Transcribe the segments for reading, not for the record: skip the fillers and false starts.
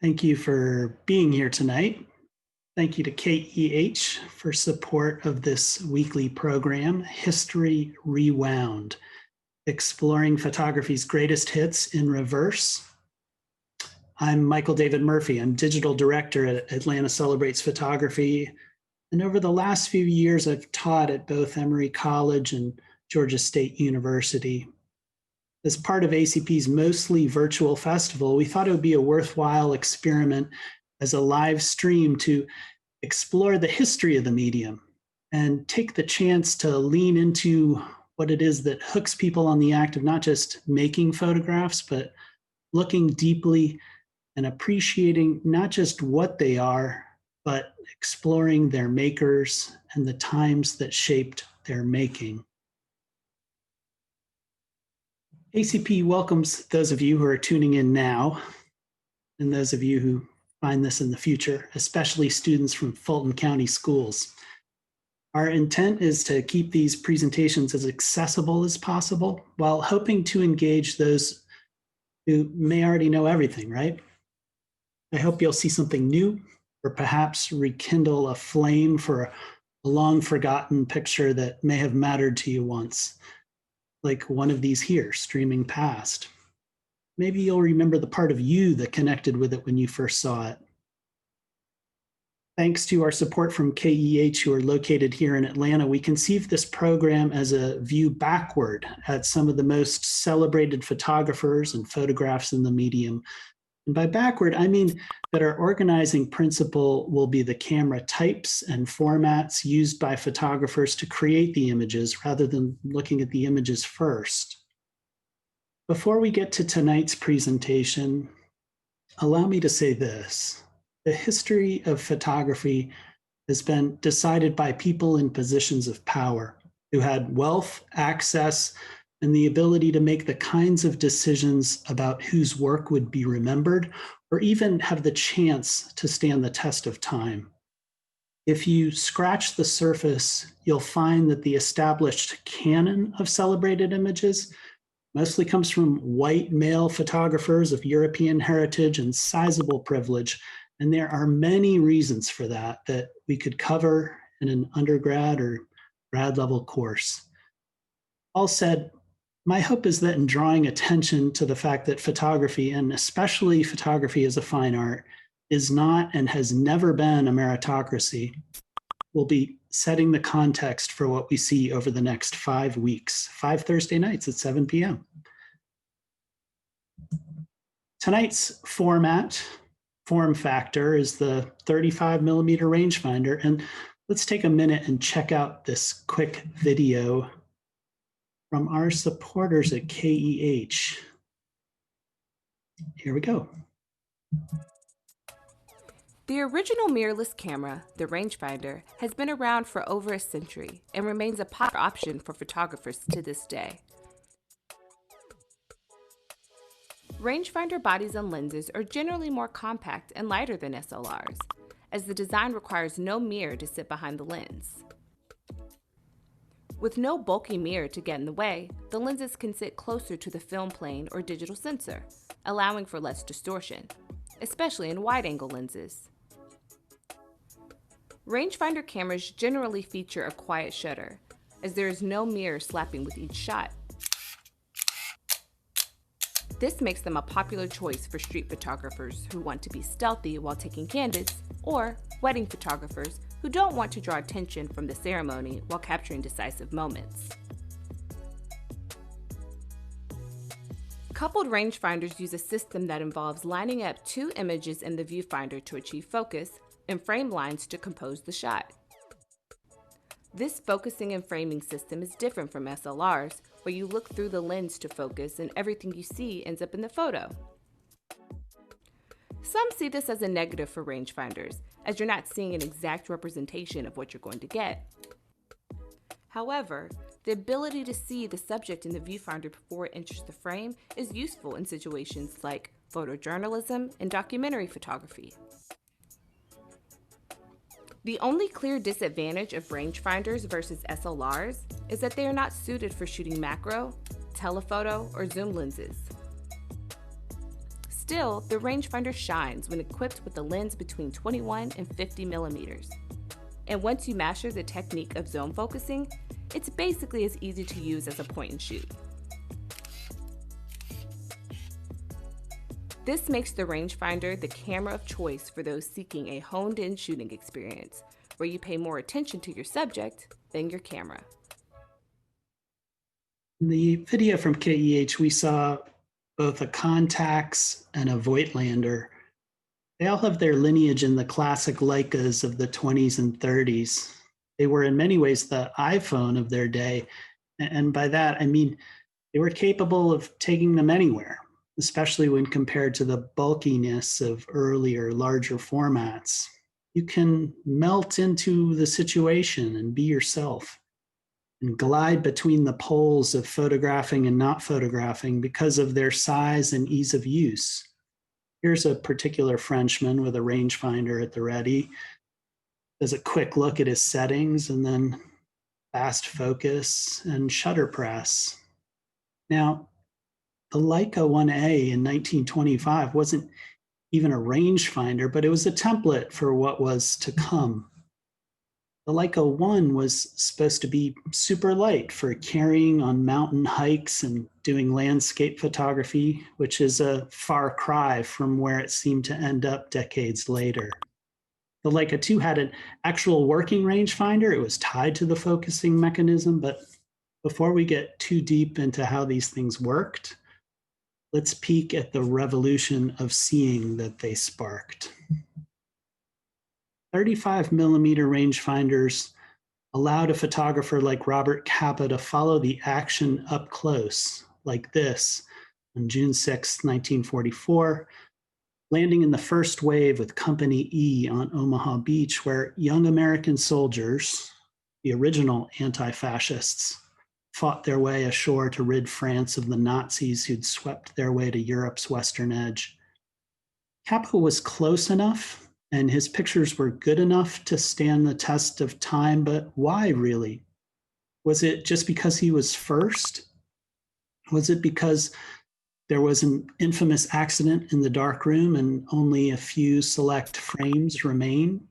Thank you for being here tonight. Thank you to KEH for support of this weekly program, History Rewound, exploring photography's greatest hits in reverse. I'm Michael David Murphy. I'm digital director at Atlanta Celebrates Photography. And over the last few years, I've taught at both Emory College and Georgia State University. As part of ACP's mostly virtual festival, we thought it would be a worthwhile experiment as a live stream to explore the history of the medium and take the chance to lean into what it is that hooks people on the act of not just making photographs, but looking deeply and appreciating not just what they are, but exploring their makers and the times that shaped their making. ACP welcomes those of you who are tuning in now and those of you who find this in the future, especially students from Fulton County schools. Our intent is to keep these presentations as accessible as possible while hoping to engage those who may already know everything, right? I hope you'll see something new or perhaps rekindle a flame for a long forgotten picture that may have mattered to you once, like one of these here streaming past. Maybe you'll remember the part of you that connected with it when you first saw it. Thanks to our support from KEH, who are located here in Atlanta, we conceived this program as a view backward at some of the most celebrated photographers and photographs in the medium. And by backward, I mean that our organizing principle will be the camera types and formats used by photographers to create the images rather than looking at the images first. Before we get to tonight's presentation, allow me to say this. The history of photography has been decided by people in positions of power who had wealth, access, and the ability to make the kinds of decisions about whose work would be remembered or even have the chance to stand the test of time. If you scratch the surface, you'll find that the established canon of celebrated images mostly comes from white male photographers of European heritage and sizable privilege. And there are many reasons for that we could cover in an undergrad or grad level course. All said, my hope is that in drawing attention to the fact that photography, and especially photography as a fine art, is not and has never been a meritocracy, we'll be setting the context for what we see over the next 5 weeks, 5 Thursday nights at 7 p.m. Tonight's form factor is the 35 millimeter rangefinder. And let's take a minute and check out this quick video from our supporters at KEH. Here we go. The original mirrorless camera, the rangefinder, has been around for over a century and remains a popular option for photographers to this day. Rangefinder bodies and lenses are generally more compact and lighter than SLRs, as the design requires no mirror to sit behind the lens. With no bulky mirror to get in the way, the lenses can sit closer to the film plane or digital sensor, allowing for less distortion, especially in wide-angle lenses. Rangefinder cameras generally feature a quiet shutter, as there is no mirror slapping with each shot. This makes them a popular choice for street photographers who want to be stealthy while taking candids, or wedding photographers who don't want to draw attention from the ceremony while capturing decisive moments. Coupled rangefinders use a system that involves lining up 2 images in the viewfinder to achieve focus and frame lines to compose the shot. This focusing and framing system is different from SLRs, where you look through the lens to focus and everything you see ends up in the photo. Some see this as a negative for rangefinders, as you're not seeing an exact representation of what you're going to get. However, the ability to see the subject in the viewfinder before it enters the frame is useful in situations like photojournalism and documentary photography. The only clear disadvantage of rangefinders versus SLRs is that they are not suited for shooting macro, telephoto, or zoom lenses. Still, the rangefinder shines when equipped with a lens between 21 and 50 millimeters. And once you master the technique of zone focusing, it's basically as easy to use as a point and shoot. This makes the rangefinder the camera of choice for those seeking a honed-in shooting experience, where you pay more attention to your subject than your camera. In the video from KEH, we saw both a Contax and a Voigtlander. They all have their lineage in the classic Leicas of the 20s and 30s. They were in many ways the iPhone of their day. And by that, I mean, they were capable of taking them anywhere, especially when compared to the bulkiness of earlier, larger formats. You can melt into the situation and be yourself and glide between the poles of photographing and not photographing because of their size and ease of use. Here's a particular Frenchman with a rangefinder at the ready. Does a quick look at his settings and then fast focus and shutter press. Now, the Leica 1A in 1925 wasn't even a rangefinder, but it was a template for what was to come. The Leica 1 was supposed to be super light for carrying on mountain hikes and doing landscape photography, which is a far cry from where it seemed to end up decades later. The Leica 2 had an actual working rangefinder. It was tied to the focusing mechanism, but before we get too deep into how these things worked, let's peek at the revolution of seeing that they sparked. 35 millimeter rangefinders allowed a photographer like Robert Capa to follow the action up close, like this, on June 6, 1944, landing in the first wave with Company E on Omaha Beach, where young American soldiers, the original anti-fascists, fought their way ashore to rid France of the Nazis who'd swept their way to Europe's western edge. Capa was close enough, and his pictures were good enough to stand the test of time, but why really? Was it just because he was first? Was it because there was an infamous accident in the darkroom and only a few select frames remain?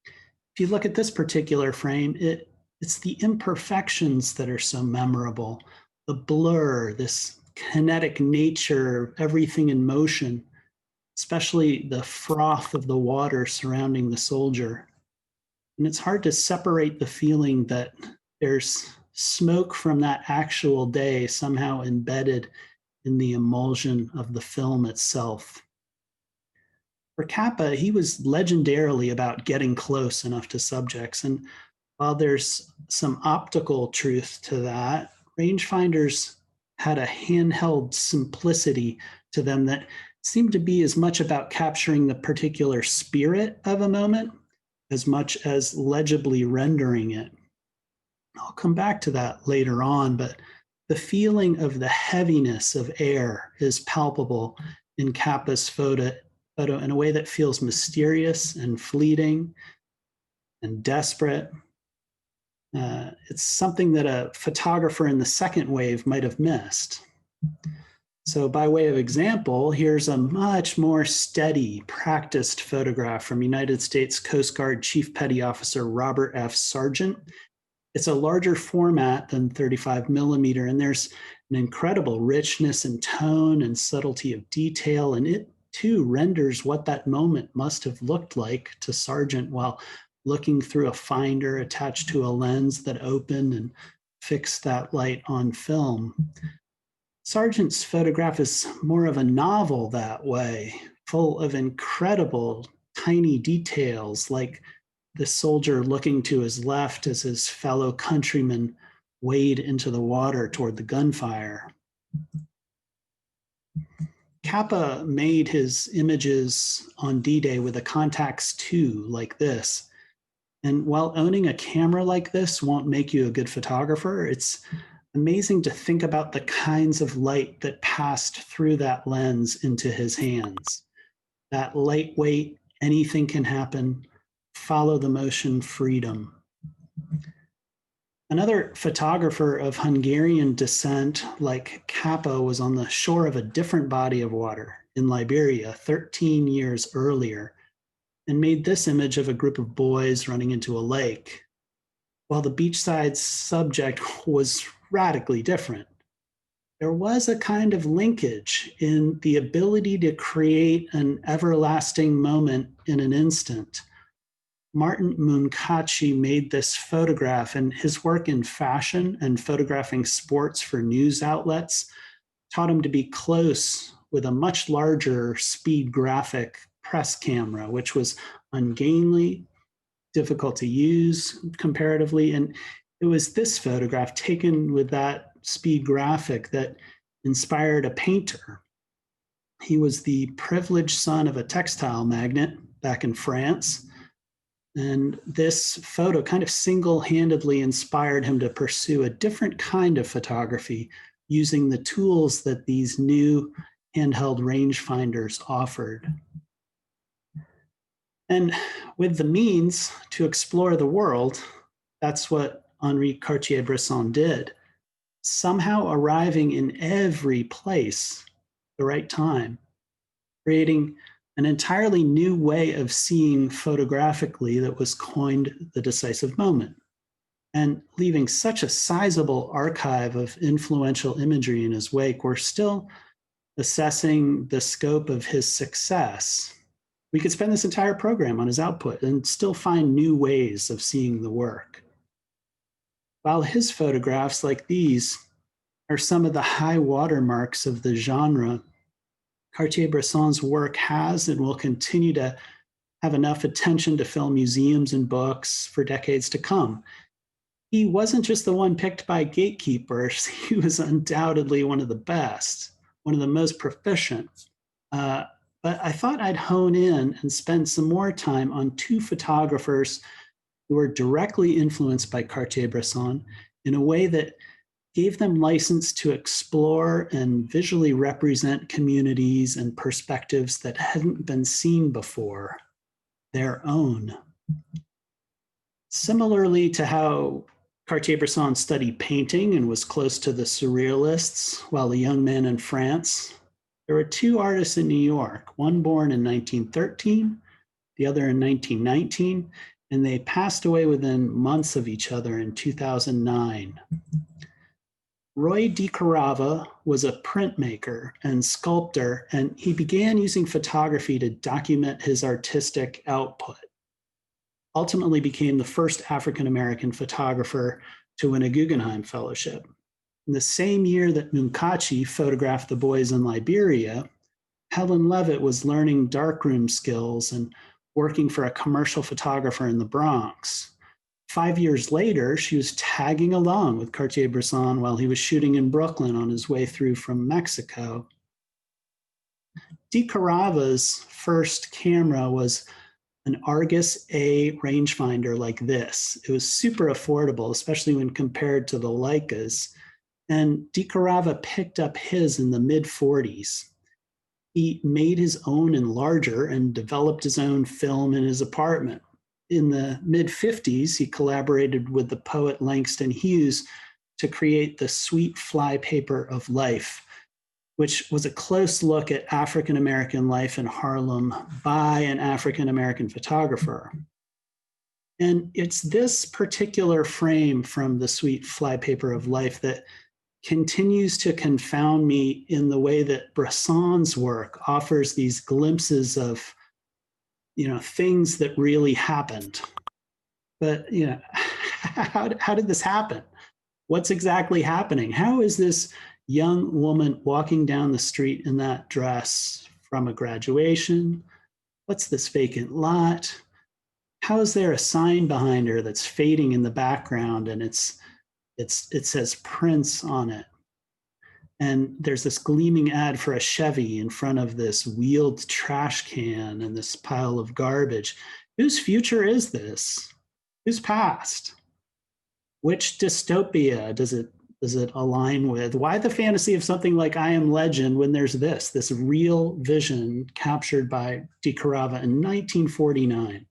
If you look at this particular frame, it's the imperfections that are so memorable. The blur, this kinetic nature of everything in motion, especially the froth of the water surrounding the soldier. And it's hard to separate the feeling that there's smoke from that actual day somehow embedded in the emulsion of the film itself. For Capa, he was legendarily about getting close enough to subjects. And while there's some optical truth to that, rangefinders had a handheld simplicity to them that seemed to be as much about capturing the particular spirit of a moment as much as legibly rendering it. I'll come back to that later on, but the feeling of the heaviness of air is palpable in Capa's photo in a way that feels mysterious and fleeting and desperate. It's something that a photographer in the second wave might have missed. So by way of example, here's a much more steady, practiced photograph from United States Coast Guard Chief Petty Officer Robert F. Sargent. It's a larger format than 35 millimeter, and there's an incredible richness and tone and subtlety of detail, and it too renders what that moment must have looked like to Sargent while looking through a finder attached to a lens that opened and fixed that light on film. Sargent's photograph is more of a novel that way, full of incredible tiny details, like the soldier looking to his left as his fellow countrymen wade into the water toward the gunfire. Capa made his images on D-Day with a Contax 2 like this. And while owning a camera like this won't make you a good photographer, it's amazing to think about the kinds of light that passed through that lens into his hands. That lightweight, anything can happen, follow the motion freedom. Another photographer of Hungarian descent like Capa was on the shore of a different body of water, in Liberia 13 years earlier and made this image of a group of boys running into a lake, while the beachside subject was radically different. There was a kind of linkage in the ability to create an everlasting moment in an instant. Martin Munkacci made this photograph, and his work in fashion and photographing sports for news outlets taught him to be close with a much larger speed graphic press camera, which was ungainly, difficult to use comparatively. And it was this photograph taken with that speed graphic that inspired a painter. He was the privileged son of a textile magnate back in France. And this photo kind of single-handedly inspired him to pursue a different kind of photography using the tools that these new handheld rangefinders offered. And with the means to explore the world, that's what Henri Cartier-Bresson did, somehow arriving in every place at the right time, creating an entirely new way of seeing photographically that was coined the decisive moment, and leaving such a sizable archive of influential imagery in his wake. We're still assessing the scope of his success. We could spend this entire program on his output and still find new ways of seeing the work. While his photographs like these are some of the high watermarks of the genre, Cartier-Bresson's work has and will continue to have enough attention to fill museums and books for decades to come. He wasn't just the one picked by gatekeepers, he was undoubtedly one of the best, one of the most proficient. But I thought I'd hone in and spend some more time on two photographers who were directly influenced by Cartier-Bresson in a way that gave them license to explore and visually represent communities and perspectives that hadn't been seen before, their own. Similarly to how Cartier-Bresson studied painting and was close to the Surrealists while a young man in France, there were two artists in New York, one born in 1913, the other in 1919, and they passed away within months of each other in 2009. Roy de Carava was a printmaker and sculptor, and he began using photography to document his artistic output. Ultimately became the first African-American photographer to win a Guggenheim Fellowship. In the same year that Munkacci photographed the boys in Liberia, Helen Levitt was learning darkroom skills and working for a commercial photographer in the Bronx. 5 years later, she was tagging along with Cartier-Bresson while he was shooting in Brooklyn on his way through from Mexico. De Carava's first camera was an Argus A rangefinder like this. It was super affordable, especially when compared to the Leicas. And de Carava picked up his in the mid-40s. He made his own enlarger and developed his own film in his apartment. In the mid-50s, he collaborated with the poet Langston Hughes to create the Sweet Flypaper of Life, which was a close look at African-American life in Harlem by an African-American photographer. And it's this particular frame from the Sweet Flypaper of Life that continues to confound me in the way that Bresson's work offers these glimpses of, things that really happened. But, how did this happen? What's exactly happening? How is this young woman walking down the street in that dress from a graduation? What's this vacant lot? How is there a sign behind her that's fading in the background and it says Prince on it? And there's this gleaming ad for a Chevy in front of this wheeled trash can and this pile of garbage. Whose future is this? Whose past? Which dystopia does it align with? Why the fantasy of something like I Am Legend when there's this real vision captured by de Carava in 1949?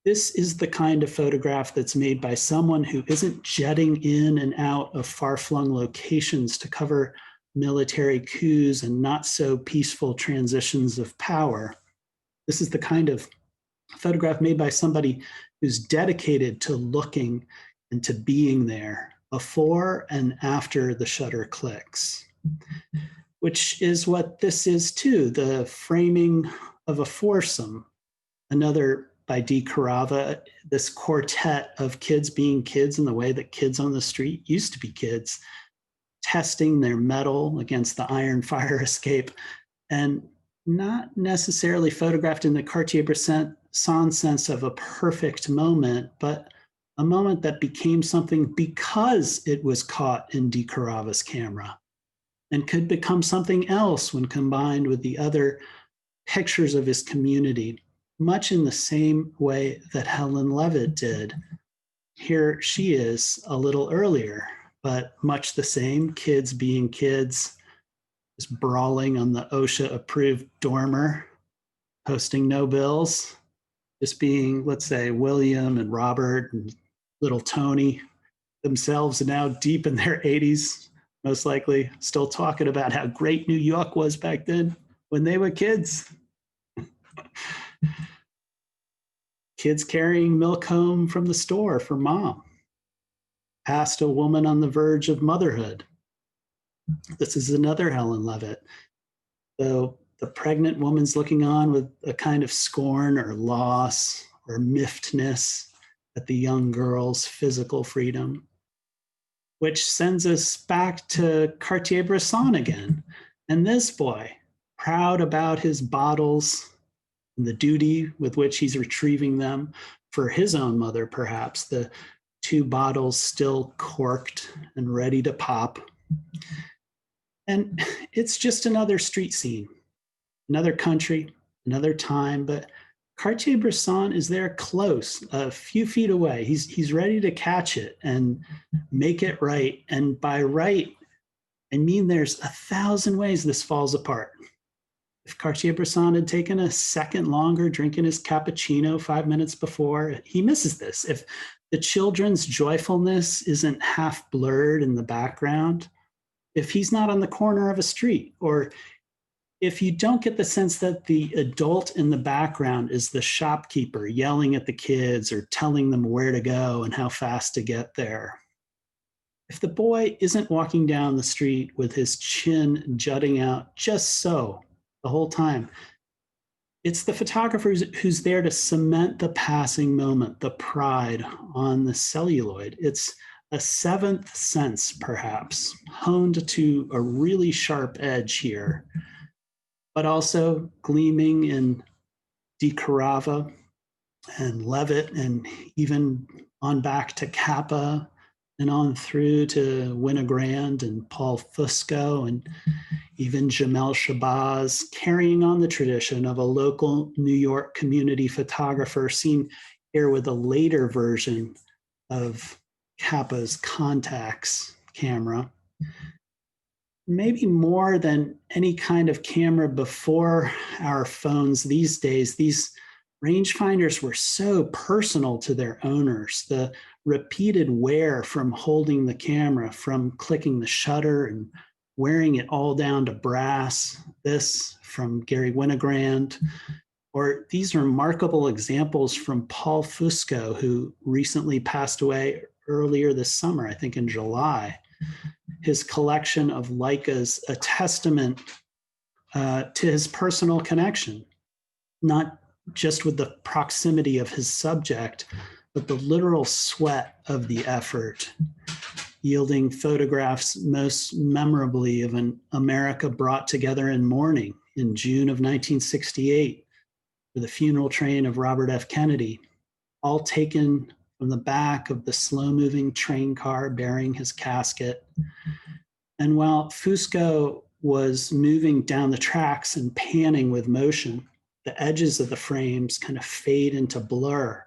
This is the kind of photograph that's made by someone who isn't jetting in and out of far-flung locations to cover military coups and not so peaceful transitions of power. This is the kind of photograph made by somebody who's dedicated to looking and to being there before and after the shutter clicks, which is what this is too, the framing of a foursome. Another by Carava, this quartet of kids being kids in the way that kids on the street used to be kids, testing their mettle against the iron fire escape, and not necessarily photographed in the Cartier-Bresson sense of a perfect moment, but a moment that became something because it was caught in Carava's camera and could become something else when combined with the other pictures of his community, much in the same way that Helen Levitt did. Here she is a little earlier, but much the same, kids being kids, just brawling on the OSHA-approved dormer, posting no bills, just being, let's say, William and Robert and little Tony, themselves now deep in their 80s, most likely, still talking about how great New York was back then when they were kids. Kids carrying milk home from the store for mom. Past a woman on the verge of motherhood. This is another Helen Levitt. So the pregnant woman's looking on with a kind of scorn or loss or miffedness at the young girl's physical freedom, which sends us back to Cartier-Bresson again. And this boy, proud about his bottles and the duty with which he's retrieving them for his own mother, perhaps, the 2 bottles still corked and ready to pop. And it's just another street scene, another country, another time, but Cartier-Bresson is there close, a few feet away. He's ready to catch it and make it right. And by right, I mean there's 1,000 ways this falls apart. If Cartier-Bresson had taken a second longer drinking his cappuccino 5 minutes before, he misses this. If the children's joyfulness isn't half blurred in the background, if he's not on the corner of a street, or if you don't get the sense that the adult in the background is the shopkeeper yelling at the kids or telling them where to go and how fast to get there. If the boy isn't walking down the street with his chin jutting out just so the whole time, it's the photographer who's there to cement the passing moment, the pride on the celluloid. It's a seventh sense, perhaps, honed to a really sharp edge here, but also gleaming in Carava and Levitt, and even on back to Kappa and on through to Winogrand and Paul Fusco and even Jamel Shabazz, carrying on the tradition of a local New York community photographer seen here with a later version of Kappa's Contax camera. Maybe more than any kind of camera before our phones these days, these rangefinders were so personal to their owners. The repeated wear from holding the camera, from clicking the shutter and wearing it all down to brass, this from Gary Winogrand, or these remarkable examples from Paul Fusco, who recently passed away earlier this summer, I think in July. His collection of Leicas, a testament to his personal connection, not just with the proximity of his subject, but the literal sweat of the effort, yielding photographs most memorably of an America brought together in mourning in June of 1968 for the funeral train of Robert F. Kennedy, all taken from the back of the slow-moving train car bearing his casket. And while Fusco was moving down the tracks and panning with motion, the edges of the frames kind of fade into blur.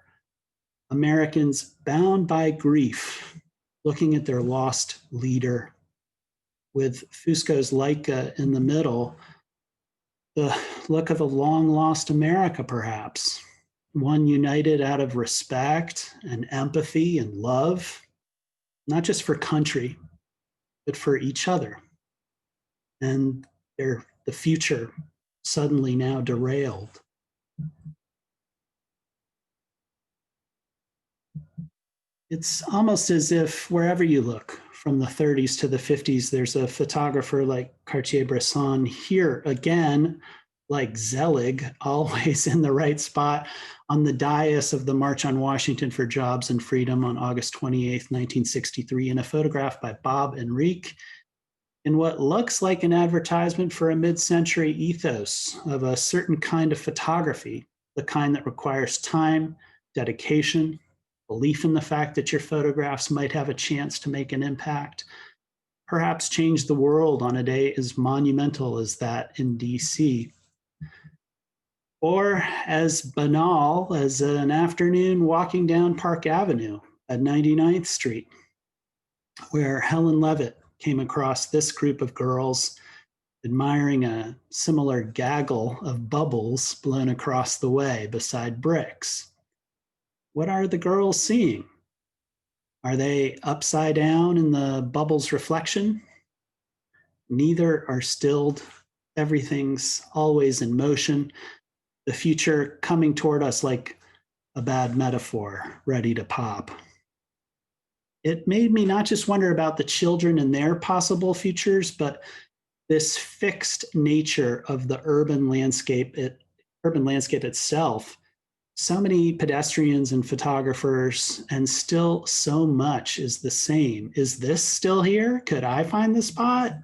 Americans bound by grief, looking at their lost leader, with Fusco's Leica in the middle, the look of a long-lost America, perhaps, one united out of respect and empathy and love, not just for country, but for each other. and the future suddenly now derailed. It's almost as if wherever you look, from the 30s to the 50s, there's a photographer like Cartier-Bresson here again, like Zelig, always in the right spot on the dais of the March on Washington for Jobs and Freedom on August 28th, 1963, in a photograph by Bob Enrique, in what looks like an advertisement for a mid-century ethos of a certain kind of photography, the kind that requires time, dedication, belief in the fact that your photographs might have a chance to make an impact, perhaps change the world on a day as monumental as that in DC. Or as banal as an afternoon walking down Park Avenue at 99th Street, where Helen Levitt came across this group of girls admiring a similar gaggle of bubbles blown across the way beside bricks. What are the girls seeing? Are they upside down in the bubble's reflection? Neither are stilled. Everything's always in motion. The future coming toward us like a bad metaphor, ready to pop. It made me not just wonder about the children and their possible futures, but this fixed nature of the urban landscape itself. So many pedestrians and photographers, and still so much is the same. Is this still here? Could I find the spot?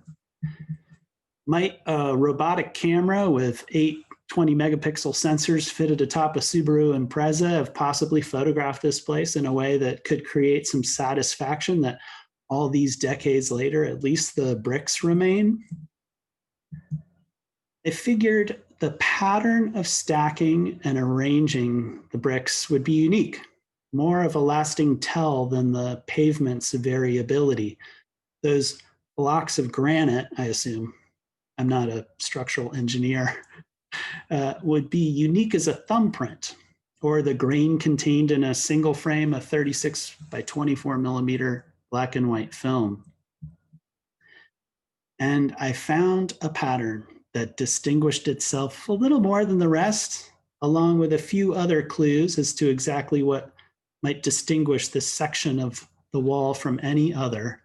Might a robotic camera with 8 20 megapixel sensors fitted atop a Subaru Impreza have possibly photographed this place in a way that could create some satisfaction that all these decades later, at least the bricks remain? I figured the pattern of stacking and arranging the bricks would be unique, more of a lasting tell than the pavement's variability. Those blocks of granite, I assume, I'm not a structural engineer, would be unique as a thumbprint, or the grain contained in a single frame of 36 by 24 millimeter black and white film. And I found a pattern that distinguished itself a little more than the rest, along with a few other clues as to exactly what might distinguish this section of the wall from any other.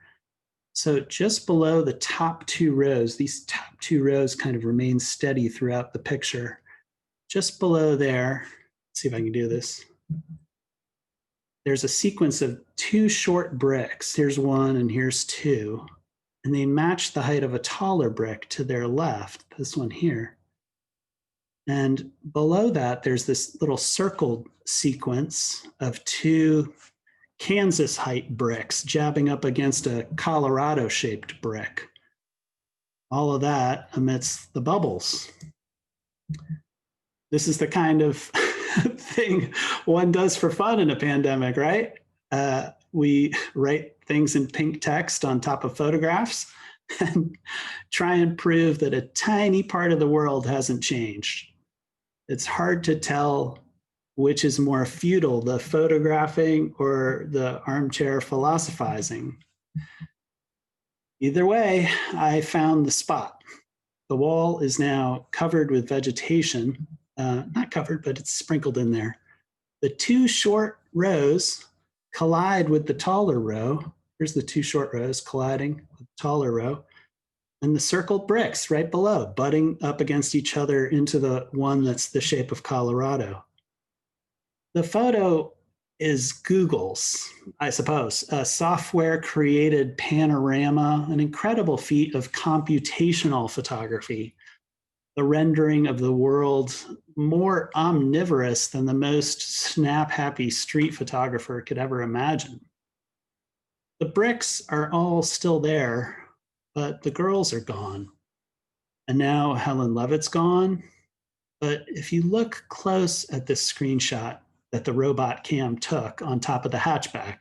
So just below the top 2 rows, these top 2 rows kind of remain steady throughout the picture. Just below there, let's see if I can do this. There's a sequence of 2 short bricks. Here's 1 and here's 2. And they match the height of a taller brick to their left, this one here. And below that, there's this little circled sequence of 2 Kansas height bricks jabbing up against a Colorado shaped brick. All of that amidst the bubbles. This is the kind of thing one does for fun in a pandemic, right? We write things in pink text on top of photographs and try and prove that a tiny part of the world hasn't changed. It's hard to tell which is more futile, the photographing or the armchair philosophizing. Either way, I found the spot. The wall is now covered with vegetation, not covered, but it's sprinkled in there. The 2 short rows collide with the taller row. Here's the 2 short rows colliding with the taller row. And the circled bricks right below, butting up against each other into the one that's the shape of Colorado. The photo is Google's, I suppose, a software-created panorama, an incredible feat of computational photography, the rendering of the world more omnivorous than the most snap-happy street photographer could ever imagine. The bricks are all still there, but the girls are gone. And now Helen Levitt's gone. But if you look close at this screenshot that the robot cam took on top of the hatchback,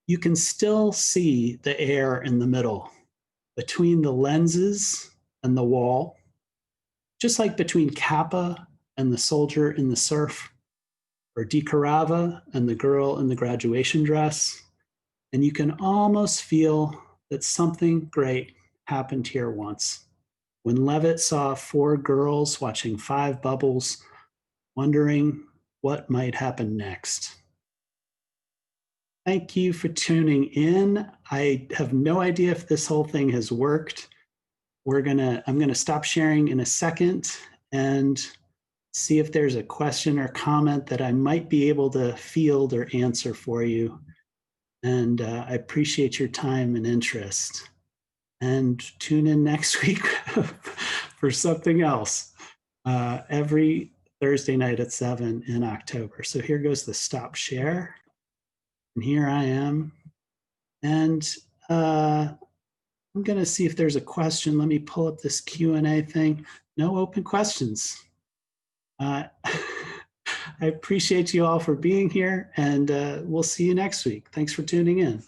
you can still see the air in the middle between the lenses and the wall, just like between Kappa and the soldier in the surf, or Carava and the girl in the graduation dress. And you can almost feel that something great happened here once. when Levitt saw 4 girls watching 5 bubbles, wondering what might happen next. Thank you for tuning in. I have no idea if this whole thing has worked. I'm gonna stop sharing in a second and see if there's a question or comment that I might be able to field or answer for you. And I appreciate your time and interest. And tune in next week for something else every Thursday night at 7 in October. So here goes the stop share. And here I am. And I'm going to see if there's a question. Let me pull up this Q&A thing. No open questions. I appreciate you all for being here, and we'll see you next week. Thanks for tuning in.